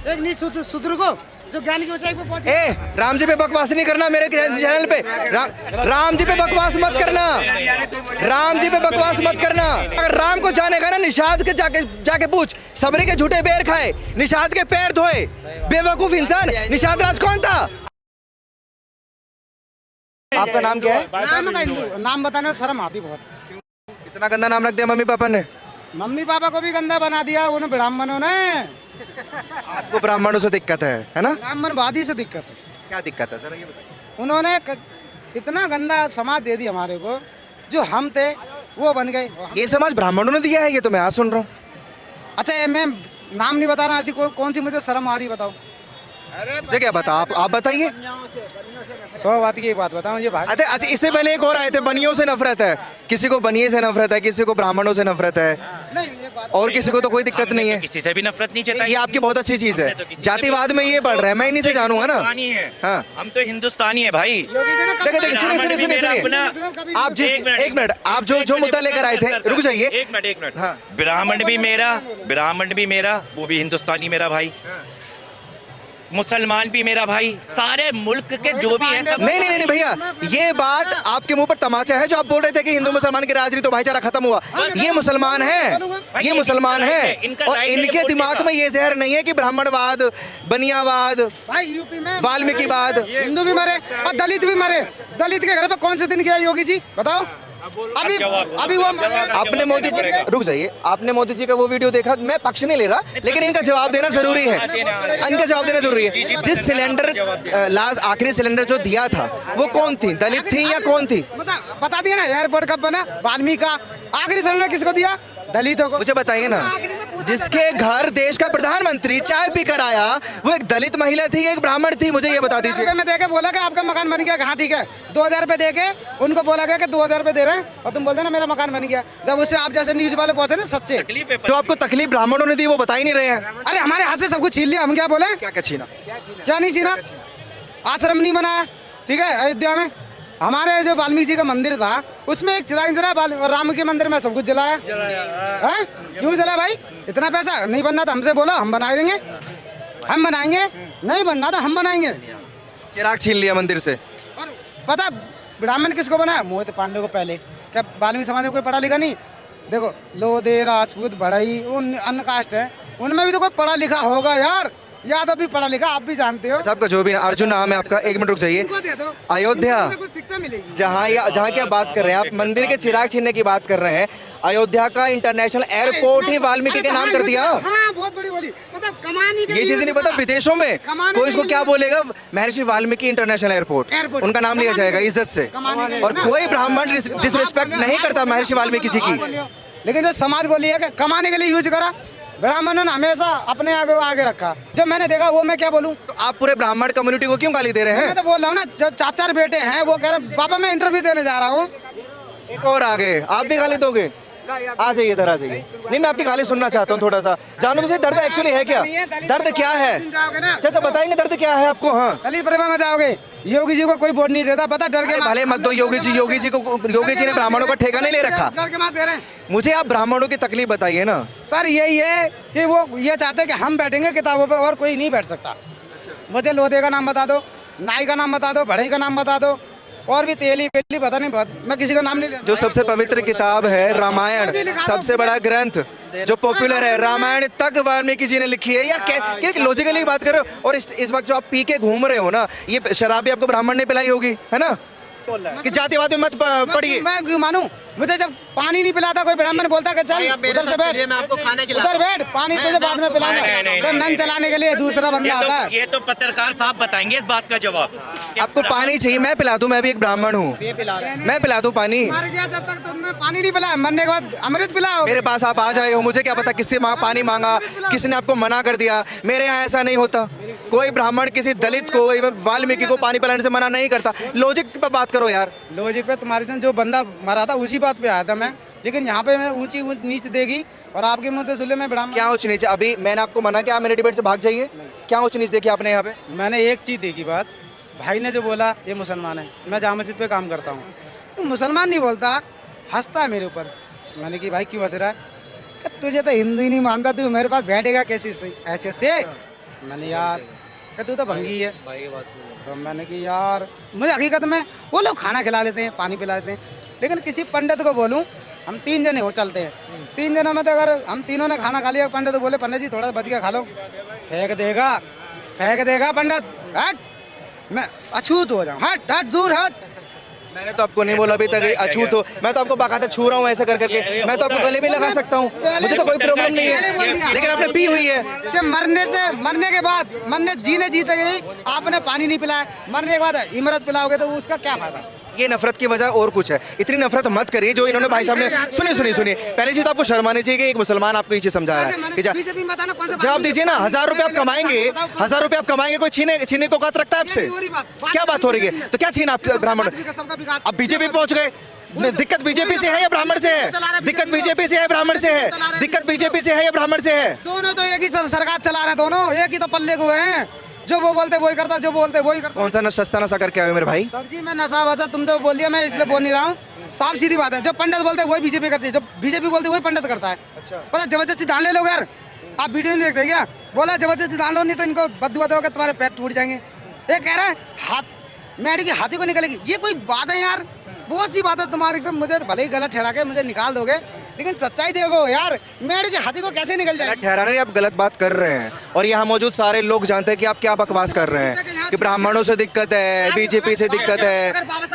एक नीच शूद्र को जो ज्ञान की ऊंचाई पे पहुंचे। ए राम जी पे बकवास नहीं करना मेरे चैनल पे। राम जी पे बकवास मत करना, राम जी पे बकवास मत करना। अगर राम को जानेगा ना निषाद के जाके पूछ, सबरी के झूठे बेर खाए, निषाद के पैर धोए, बेवकूफ इंसान। निषाद राज कौन था? आपका नाम क्या है? नाम का हिंदू नाम बताने में शर्म आती बहुत। इतना गंदा नाम रख दिया मम्मी पापा ने। मम्मी पापा को भी गंदा बना दिया उन्हें ब्राह्मणों ने। आपको ब्राह्मणों से दिक्कत है ना? ब्राह्मणवादी से दिक्कत है। क्या दिक्कत है जरा ये बताइए। उन्होंने इतना गंदा समाज दे दिया हमारे को, जो हम थे वो बन गए। ये समाज ब्राह्मणों ने दिया है, ये तो मैं आज सुन रहा हूँ। अच्छा ये मैं नाम नहीं बता रहा, ऐसी कौन सी मुझे शर्म आ रही बताओ। मुझे क्या पता, आप बताइए। 100 बात की एक बात बताऊं ये भाई। अच्छा इससे पहले एक और आए थे, बनियों से नफरत है, किसी को बनिए से नफरत है, किसी को ब्राह्मणों से नफरत है, और किसी को तो कोई दिक्कत नहीं है। किसी से भी नफरत नहीं जताई। ये आपकी बहुत अच्छी चीज है। जातिवाद में ये बढ़ रहा है, मैं इन्हीं से जानूंगा ना। हाँ हम तो हिंदुस्तानी है भाई। देखिए सुनिए, आप जिस एक मिनट आप जो मुद्दा लेकर आए थे, रुक जाइए एक मिनट। ब्राह्मण भी मेरा, वो भी हिंदुस्तानी मेरा भाई, मुसलमान भी मेरा भाई, सारे मुल्क के जो भी है। नहीं भैया, ये बात आपके मुंह पर तमाचा है जो आप बोल रहे थे कि हिंदू मुसलमान की राजनीति तो भाईचारा खत्म हुआ। ये मुसलमान है, ये मुसलमान है, और इनके दिमाग में ये जहर नहीं है कि ब्राह्मणवाद, बनियावाद, यूपी में वाल्मीकिवाद। हिंदू भी मरे और दलित भी मरे। दलित के घर पे कौन से दिन गया योगी जी बताओ? अभी वो आपने मोदी जी, रुक जाइए, आपने मोदी जी का वो वीडियो देखा? मैं पक्ष नहीं ले रहा, लेकिन इनका जवाब देना जरूरी है, इनका जवाब देना जरूरी है। जिस सिलेंडर लास्ट आखिरी सिलेंडर जो दिया था वो कौन थी? दलित थी या कौन थी? बता दिया ना, एयरपोर्ट कब बना? वाल्मीकि का आखिरी सिलेंडर किसको दिया? दलितों को। मुझे बताइए ना, जिसके घर देश का प्रधानमंत्री चाय पीकर आया वो एक दलित महिला थी, एक ब्राह्मण थी? मुझे ये बता दीजिए। मैं देके बोला कि आपका मकान बन गया। हाँ ठीक है, 2000 रुपए देके उनको बोला गया कि 2000 रुपए दे रहे हैं, और तुम बोलते ना मेरा मकान बन गया। जब उससे आप जैसे न्यूज वाले पहुंचे ना सच्चे, तो आपको तकलीफ ब्राह्मणों ने दी वो बता ही नहीं रहे हैं। अरे हमारे हाथ से सब कुछ छीन लिया, हम क्या बोले? क्या छीना? क्या नहीं छीना? आश्रम नहीं बनाया, ठीक है। अयोध्या में हमारे जो वाल्मीकि जी का मंदिर था उसमें एक चिराग जला, राम के मंदिर में सब कुछ जलाया। क्यों जला भाई? इतना पैसा नहीं बनना था हमसे बोलो, हम बना देंगे, हम बनाएंगे। नहीं बनना था हम बनाएंगे। चिराग छीन लिया मंदिर से। और पता ब्राह्मण किसको बनाया? मोहित पांडे को पहले। क्या वाल्मीकि समाज में कोई पढ़ा लिखा नहीं? देखो लोधे, राजपूत, बढ़ई, उन अन्य कास्ट है, उनमें भी तो कोई पढ़ा लिखा होगा यार। यादव भी पढ़ा लिखा, आप भी जानते हो। आपका जो भी अर्जुन नाम है आपका, एक मिनट रुक जाइए। अयोध्या शिक्षा मिलेगी जहाँ की आप बात कर रहे हैं, आप मंदिर के चिराग छीनने की बात कर रहे हैं। अयोध्या का इंटरनेशनल एयरपोर्ट ही वाल्मीकि के नाम कर दिया। हाँ, बहुत बड़ी मतलब कमाने के ये चीज नहीं पता विदेशों में कोई इसको क्या बोलेगा? महर्षि वाल्मीकि इंटरनेशनल एयरपोर्ट, उनका नाम लिया जाएगा इज्जत से, और कोई ब्राह्मण डिसरिस्पेक्ट नहीं करता महर्षि वाल्मीकि जी की। लेकिन जो समाज बोली है कि कमाने के लिए यूज करा, ब्राह्मणों ने हमेशा अपने आगे रखा। जब मैंने देखा वो मैं क्या बोलूं? तो आप पूरे ब्राह्मण कम्युनिटी को क्यों गाली दे रहे हैं? मैं तो बोल रहा हूँ ना, जब 4 बेटे हैं वो कह रहे पापा मैं इंटरव्यू देने जा रहा हूँ। एक और आगे आप भी गाली दोगे? आ जाइए इधर, आ जाइए। नहीं मैं आपकी गाली सुनना चाहता हूँ थोड़ा सा। जानो तो सही दर्द एक्चुअली है क्या? दर्द क्या है? अच्छा बताएंगे दर्द क्या है आपको? हाँ, दलित परिवार में जाओगे, योगी जी को कोई वोट नहीं देता, पता डर के। भले मत दो योगी जी ने ब्राह्मणों का ठेका नहीं ले रखा। डर के मार दे रहे हैं। मुझे आप ब्राह्मणों की तकलीफ बताइए ना। सर यही है कि वो ये चाहते हैं कि हम बैठेंगे किताबों पे और कोई नहीं बैठ सकता। मुझे लोधे का नाम बता दो, नाई का नाम बता दो, बढ़ई का नाम बता दो, और भी तेली बेली पता नहीं, मैं किसी का नाम नहीं लेता। जो सबसे पवित्र किताब है रामायण, सबसे बड़ा ग्रंथ जो पॉपुलर है, रामायण तक वाल्मीकि जी ने लिखी है यार। क्या लॉजिकली बात कर रहे हो? और इस वक्त जो आप पी के घूम रहे हो ना, ये शराब भी आपको ब्राह्मण ने पिलाई होगी, है ना? कि जातिवाद में मत पढ़िए। मैं क्यों मानूं? मुझे जब पानी नहीं पिलाता कोई ब्राह्मण बोलता कि चल उधर से बैठ, उधर बैठ, पानी तुझे बाद में पिलाना। तो नल चलाने के लिए दूसरा बंदा आता है। ये तो पत्रकार साहब बताएंगे इस बात का जवाब। आपको पानी चाहिए, मैं पिला दूं, मैं भी एक ब्राह्मण हूँ, मैं पिला दूं पानी। मर गया जब तक तुमने पानी नहीं पिलाया, मरने के बाद अमृत पिलाओ। मेरे पास आप आ जाए हो, मुझे क्या पता किससे पानी मांगा, किसने आपको मना कर दिया। मेरे यहाँ ऐसा नहीं होता। कोई ब्राह्मण किसी दलित को, वाल्मीकि को पानी पिलाने से मना नहीं करता। लॉजिक पे बात करो यार। लॉजिक पे तुम्हारे जो बंदा मरा था उसी बात पे आया था मैं। लेकिन यहाँ पे मैं ऊंची नीच देगी और आपके मुंह से सुन ले मैं ब्राह्मण। क्या ऊंच नीच? अभी मैंने आपको मना किया, आप मेरे डिबेट से भाग जाइए। क्या ऊंच नीच देखी आपने यहाँ पे? मैंने एक चीज़ देखी बस, भाई ने जो बोला ये मुसलमान है, मैं जामा मस्जिद पे काम करता हूँ, तो मुसलमान नहीं बोलता, हंसता है मेरे ऊपर। मैंने कि भाई क्यों हंस रहा है? तुझे तो हिंदू ही नहीं मानता, तू मेरे पास बैठेगा कैसी ऐसे से? मैंने यार कि तू तो भंगी है। तो मैंने कि यार मुझे हकीकत में वो लोग खाना खिला लेते हैं, पानी पिला लेते हैं, लेकिन किसी पंडित को बोलूं हम 3 जने हो चलते हैं, 3 जनों में तो अगर हम तीनों ने खाना खा लिया, पंडित बोले पंडित जी थोड़ा बच के खा लो, फेंक देगा पंडित। हट, मैं अछूत हो जाऊँ, हट हट दूर हट। मैंने तो आपको नहीं बोला अभी तक अछूत हो, मैं तो आपको बाकायदा छू रहा हूँ ऐसे कर करके, मैं तो आपको गले भी लगा सकता हूँ, मुझे तो कोई प्रॉब्लम नहीं है, लेकिन आपने पी हुई है। कि मरने के बाद जीने जीते गई आपने पानी नहीं पिलाया, मरने के बाद इमरत पिलाओगे तो उसका क्या फायदा। ये नफरत की वजह और कुछ है, इतनी नफरत मत करिए जो इन्होंने भाई साहब ने। सुनिए पहली चीज तो आपको शर्म आनी चाहिए कि एक मुसलमान आपको ये चीज समझा रहा है कि जवाब दीजिए ना। 1000 रुपए आप कमाएंगे, 1000 रुपए आप कमाएंगे, कोई छीने को औकात रखता है आपसे? क्या बात हो रही है? तो क्या छीना आप ब्राह्मण? अब बीजेपी पहुंच गए, दिक्कत बीजेपी से है या ब्राह्मण से है? दिक्कत बीजेपी से है ब्राह्मण से है? दिक्कत बीजेपी से है या ब्राह्मण से है? दोनों तो एक ही सरकार चला रहे हैं, दोनों एक ही तो पल्ले को हैं, जो वो बोलते वही करता, जो बोलते वही करता। कौन सा सस्ता नशा करके आए हो मेरे भाई? सर जी मैं नशा वशा तुम तो बोल दिया, मैं इसलिए बोल नहीं रहा हूँ, साफ सीधी बात है, जब पंडित बोलते वही बीजेपी करती है, जब बीजेपी बोलती वही पंडित करता है। पता जबरदस्ती दान ले लो यार, आप वीडियो नहीं देखते क्या? बोला जबरदस्ती दान लो नहीं तो इनको बददुआ दोगे, तुम्हारे पेट टूट जाएंगे। ये कह रहा है मेडी की हाथी को निकलेगी, ये कोई बात है यार? बहुत सी बात है तुम्हारी, सब मुझे भले ही गलत ठहरा के मुझे निकाल दोगे, लेकिन सच्चाई देखो यार, मेरे के हाथी को कैसे निकल जाए। ठहराने आप गलत बात कर रहे हैं, और यहाँ मौजूद सारे लोग जानते हैं कि आप क्या बकवास कर रहे हैं कि ब्राह्मणों से दिक्कत है, बीजेपी से दिक्कत है,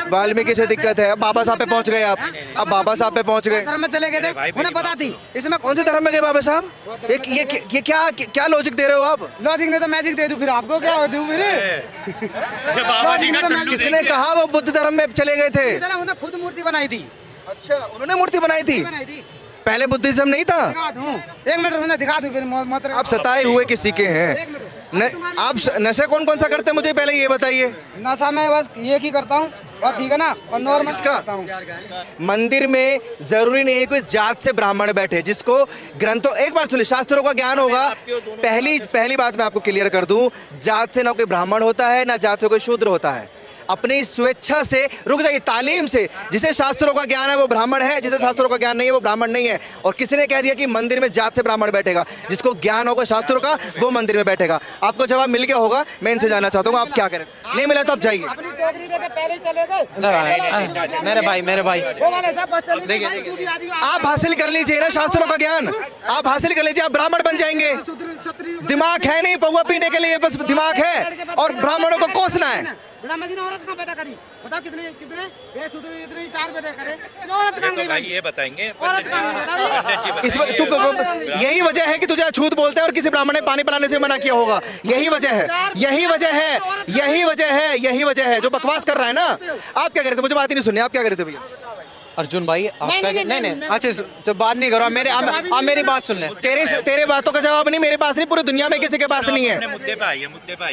वाल्मीकि से दिक्कत है। अब बाबा साहब पे पहुंच गए आप, अब बाबा साहब पे पहुंच गए। धर्म में चले गए थे, उन्हें पता थी इसमें कौन से धर्म में गए बाबा साहब? ये क्या लॉजिक दे रहे हो आप? लॉजिक नहीं तो मैजिक दे दूं फिर आपको, क्या दूं फिर? किसने कहा वो बुद्ध धर्म में चले गए थे? उन्होंने खुद मूर्ति बनाई थी। अच्छा, उन्होंने मूर्ति बनाई थी? पहले बुद्धिज्म नहीं था? दिखा दूं, 1 मिनट उन्हें दिखा दूं फिर मोहतरम। आप सताए हुए किसी के हैं? आप नशे कौन कौन सा करते हैं मुझे पहले ये बताइए। नशा में बस ये की करता हूँ, और ठीक है ना, और नॉर्मल करता हूँ। मंदिर में जरूरी नहीं है कोई जात से ब्राह्मण बैठे, जिसको ग्रंथों, एक बार सुनिए, शास्त्रों का ज्ञान होगा। पहली बात मैं आपको क्लियर कर दूं, जात से ना कोई ब्राह्मण होता है, ना जात से कोई शूद्र होता है। अपनी स्वेच्छा से, रुक जाइए, तालीम से, जिसे शास्त्रों का ज्ञान है वो ब्राह्मण है, जिसे शास्त्रों का ज्ञान नहीं है वो ब्राह्मण नहीं है। और किसी ने कह दिया कि मंदिर में जात से ब्राह्मण बैठेगा, जिसको ज्ञान होगा शास्त्रों का वो मंदिर में बैठेगा। आपको जवाब मिल गया होगा, मैं इनसे जानना चाहता हूँ आप क्या करें। नहीं मिला तो आप जाइए। मेरे भाई आप हासिल कर लीजिए ना शास्त्रों का ज्ञान, आप हासिल कर लीजिए, आप ब्राह्मण बन जाएंगे। दिमाग है नहीं पौवा पीने के लिए, बस दिमाग है, और ब्राह्मणों को कोसना है। ब्रह्मा जी ने औरत कहाँ पैदा करी? बताओ कितने बेशुद्ध इतने 4 बेटे करे, औरत कहाँ गई भाई? ये बताएंगे औरत कहाँ गई? तू यही वजह है कि तुझे अछूत बोलते हैं और किसी ब्राह्मण ने पानी पिलाने से मना किया होगा। यही वजह है जो बकवास कर रहा है ना। आप क्या करे थे? मुझे बात ही नहीं सुननी। आप क्या करे थे भैया? अर्जुन भाई नहीं अच्छा जब बात नहीं करो, आप मेरी बात सुन ले। तेरे बातों का जवाब नहीं मेरे पास नहीं, पूरी दुनिया में किसी के पास नहीं है। मुद्दे पे आइए,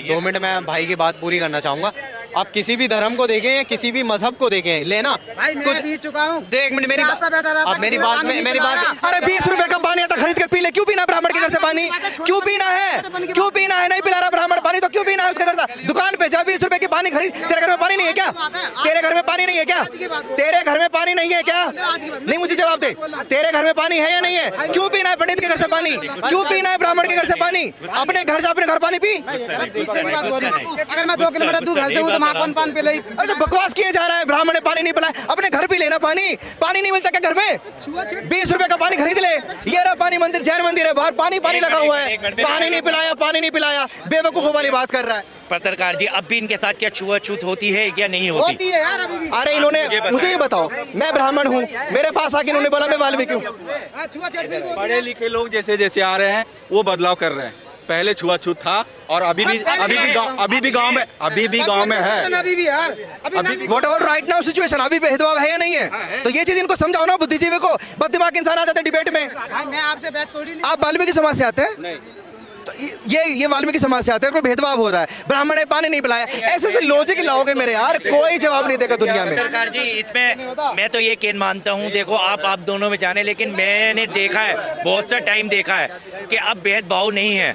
2 मिनट में भाई की बात पूरी करना चाहूंगा। आप किसी भी धर्म को देखें या किसी भी मजहब को देखें, लेना भाई मैं भी चुका हूँ। देख मिनट मेरी बात, मेरी बात। अरे 20 रुपए का पानी आता खरीद कर पी ले, क्यों पीना ब्राह्मण के घर से पानी? क्यों पीना है? नहीं पिला रहा ब्राह्मण पानी तो क्यों पीना है उसके घर से? दुकान पे जा, 20 रुपए की पानी खरीद। तेरे घर में पानी नहीं है क्या? तेरे घर में पानी नहीं है क्या? तेरे घर में पानी नहीं है क्या? नहीं, मुझे जवाब दे, तेरे घर में पानी है या नहीं है? क्यों पीना है पंडित के घर से पानी? क्यों पीना है ब्राह्मण के घर से पानी? अपने घर से अपने घर पानी पी। अगर मैं 2 किलोमीटर दूर घर से हूँ तो वहाँ कौन पानी पिलाई? अरे तो बकवास किए जा रहा है, ब्राह्मण ने पानी नहीं पिलाया, अपने घर भी लेना पानी। पानी नहीं मिलता क्या घर में? 20 रुपए का पानी खरीद ले। ये रहा पानी, मंदिर, जैन मंदिर है, बाहर पानी लगा हुआ है, पानी नहीं पिलाया, बेवकूफों वाली बात कर रहा है। पत्रकार जी, अब भी इनके साथ क्या छुआछूत होती है या नहीं होती है यार अभी भी। अरे इन्होंने मुझे ये बताओ, मैं ब्राह्मण हूँ, मेरे पास आके इन्होंने बोला मैं वाल्मीकि हूँ। पढ़े लिखे लोग जैसे जैसे आ रहे हैं वो बदलाव कर रहे हैं। पहले छुआछूत था और अभी भी गांव में है। What about right now situation? अभी भेदभाव है या नहीं है? तो ये चीज इनको समझाओ ना, बुद्धिजीवी को। बददिमाग इंसान आ जाते हैं डिबेट में। मैं आपसे बात थोड़ी नहीं। आप वाल्मीकि समाज से आते हैं? तो ये वाल्मीकि समाज से आते हैं, कोई भेदभाव हो रहा है, ब्राह्मण ने पानी नहीं पिलाया, ऐसे लॉजिक लाओगे मेरे यार, कोई जवाब नहीं देगा दुनिया में। पत्रकार जी, इसमें मैं तो ये केन मानता हूँ, देखो आप दोनों में जाने, लेकिन मैंने देखा है, बहुत सा टाइम देखा है कि अब भेदभाव नहीं है,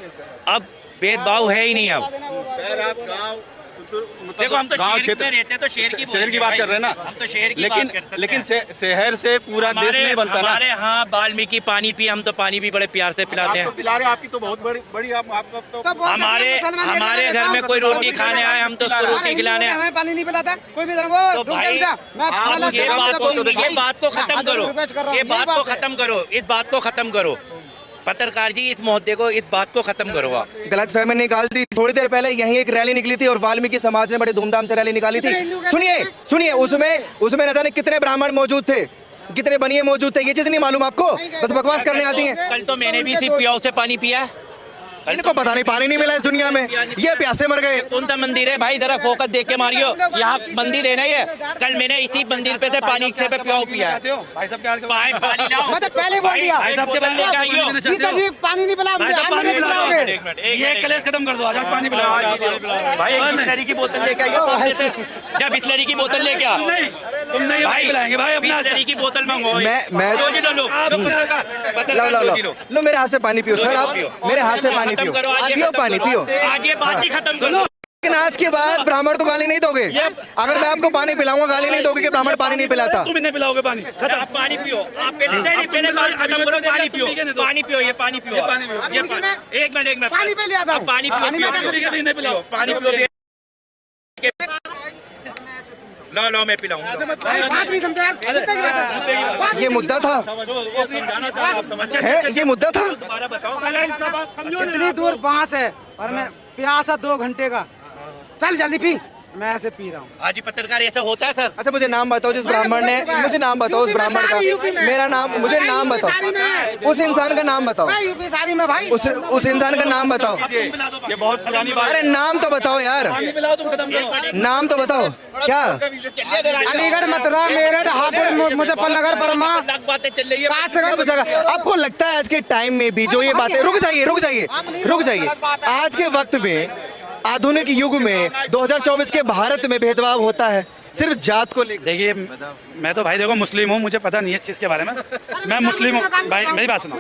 अब भेदभाव है ही नहीं। अब सर आप गाँव देखो हम तो गाँव शहर में रहते हैं तो शहर की बात कर रहे हैं ना, हम तो शहर की बात कर सकते हैं। लेकिन शहर से पूरा देश नहीं बनता ना। हमारे यहाँ वाल्मीकि पानी पी, हम तो पानी भी बड़े प्यार से पिलाते हैं। पिला रहे, आपकी तो बहुत बड़ी आपका तो हमारे घर में कोई रोटी खाने आए, हम तो उसको रोटी खिलाने आए। हमें पानी नहीं पिलाता कोई भी धर्म को। तो भाई आप ये बात को खत्म करो, ये बात को खत्म करो, इस बात को खत्म करो पत्रकार जी, इस मुद्दे को, इस बात को खत्म करो आप। गलतफहमी निकाल दी। थोड़ी देर पहले यहीं एक रैली निकली थी और वाल्मीकि समाज ने बड़े धूमधाम से रैली निकाली थी। सुनिए उसमें न जाने कितने ब्राह्मण मौजूद थे, कितने बनिए मौजूद थे, ये चीज नहीं मालूम आपको? बस बकवास करने आती है। कल तो मैंने भी इसी प्याऊ से पानी पिया। इनको पता नहीं, पानी नहीं मिला इस दुनिया में, ये प्यासे मर गए। कौन सा मंदिर है भाई, जरा फोकस देख के मारियो, यहाँ मंदिर है ना ये। कल मैंने इसी मंदिर पे से पानी से पे प्याऊ पिया है। भाई साहब क्या पानी लाओ, मैं तो पहले बोल दिया भाई साहब के बदले क्या आइयो। सीता जी पानी नहीं पिला, पानी पिलाओगे। ये कलेश खत्म कर दो, आज पानी पिलाओ भाई। एक बिस्लरी की बोतल लेके आइयो, जब बिस्लरी की बोतल लेके आ, तुम नहीं भाई पिलाएंगे भाई, अपना बिस्लरी की बोतल मंगवाओ। मैं लो मेरे हाथ से पानी पियो सर, आप मेरे हाथ से पानी पियो, पियो पानी पियो। आज ये बात ही खत्म करो। लेकिन आज के बाद ब्राह्मण को गाली नहीं दोगे। अगर मैं आपको पानी पिलाऊंगा गाली नहीं दोगे कि ब्राह्मण पानी नहीं पिलाता। तुम नहीं पिलाओगे पानी, आप पानी पियो। आप पहले बात खत्म करो, पानी पियो, पानी पियो, ये पानी पियो, ये एक मिनट पानी पे लिया था, पानी पियो, नहीं पिलाओ, पानी पियो। लो मैं पिलाऊंगा। बात नहीं समझा यार। ये मुद्दा था है, ये मुद्दा था। इतनी दूर बांस है और मैं प्यासा 2 घंटे का, चल जल्दी पी, मैं ऐसे पी रहा हूँ। आज ही पत्रकार ऐसा होता है सर। अच्छा मुझे नाम बताओ जिस ब्राह्मण ने, मुझे नाम बताओ उस ब्राह्मण का, मेरा नाम, मुझे नाम बताओ, उस इंसान का नाम बताओ, यूपी सारी में भाई, उस इंसान का नाम बताओ। ये बहुत पुरानी बात। अरे नाम तो बताओ यार, नाम तो बताओ क्या? अलीगढ़, मथुरा, मेरठ, हापुड़, मुजफ्फरनगर, बर्मा, बातें चल रही है। आपको लगता है आज के टाइम में भी जो ये बातें, रुक जाइए, आज के वक्त में आधुनिक युग में 2024 के भारत में भेदभाव होता है सिर्फ जात को लेकर? देखिए मैं तो भाई देखो मुस्लिम हूँ, मुझे पता नहीं है इस चीज़ के बारे में। मैं मुस्लिम हूँ भाई, मेरी बात सुनो।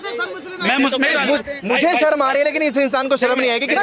मुझे शर्म आ रही है, लेकिन इस इंसान को शर्म नहीं आएगी कि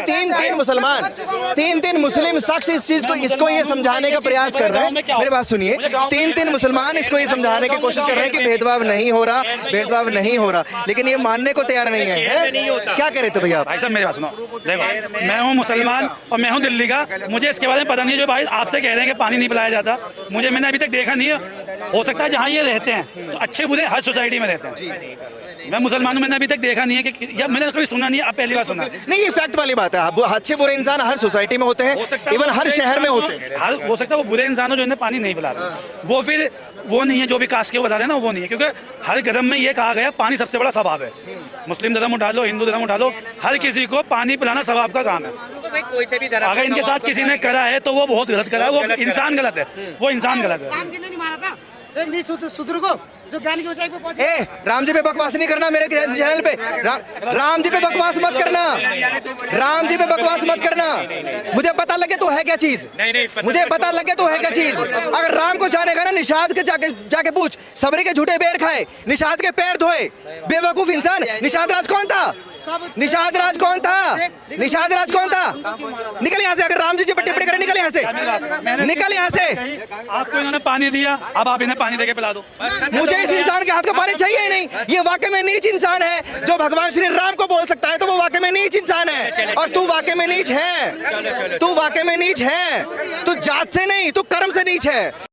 तीन मुस्लिम शख्स इस चीज को, इसको ये समझाने का प्रयास कर रहे हैं। मेरी बात सुनिए, तीन मुसलमान इसको ये समझाने की कोशिश कर रहे हैं कि भेदभाव नहीं हो रहा, लेकिन ये मानने को तैयार नहीं है। क्या कह रहे थे भैया? भाई साहब मेरी बात सुनो, देखो मैं हूँ मुसलमान और मैं हूँ दिल्ली का, मुझे इसके बारे में पता नहीं है। जो भाई आपसे कह रहे हैं कि पानी नहीं पिलाया जाता, मैंने अभी तक देखा नहीं है। हो सकता है जहाँ ये रहते हैं तो अच्छे बुरे हर सोसाइटी में रहते हैं। मैं मुसलमान हूँ, मैंने अभी तक देखा नहीं है कि, या मैंने कभी सुना नहीं है, आप पहली बार सुना। नहीं ये फैक्ट वाली बात है, अच्छे बुरे इंसान हर सोसाइटी में होते हैं, इवन हर शहर में होते हैं। हो सकता है वो बुरे इंसान हो जो इन्हें पानी नहीं पिला रहे, वो फिर वो नहीं है जो भी कास्ट के बता रहे ना, वो नहीं है। क्योंकि हर धर्म में ये कहा गया पानी सबसे बड़ा स्वभाव है। मुस्लिम धर्म उठा लो, हिंदू धर्म उठा लो, हर किसी को पानी पिलाना स्वभाव का काम है। कोई से भी अगर इनके साथ किसी ने करा है तो वो बहुत गलत करा है, वो इंसान गलत है, वो इंसान गलत है। राम जी ने नहीं मारा था एक शूद्र को जो ज्ञान की ऊंचाई पे पहुंचे। राम जी पे बकवास नहीं करना मेरे चैनल पे। राम जी पे बकवास मत करना, राम जी पे बकवास मत करना। मुझे पता लगे तो है क्या चीज, मुझे पता लगे तो है क्या चीज। अगर राम को जानेगा ना, निषाद के जाके पूछ, सबरी के झूठे बेर खाए, निषाद के पैर धोए, बेवकूफ इंसान। निषाद राज कौन था? निषाद राज कौन था? निकल यहाँ से। अगर राम जी पर टिप्पणी करें, निकल यहाँ से, निकल यहाँ से। आपको इन्होंने पानी दिया, अब आप इन्हें पानी देके पिला दो। मुझे इस इंसान के हाथ का पानी चाहिए ही नहीं। ये वाकई में नीच इंसान है। जो भगवान श्री राम को बोल सकता है तो वो वाकई में नीच इंसान है। और तू वाकई में नीच है, तू वाकई में नीच है। तू जात से नहीं, तू कर्म से नीच है।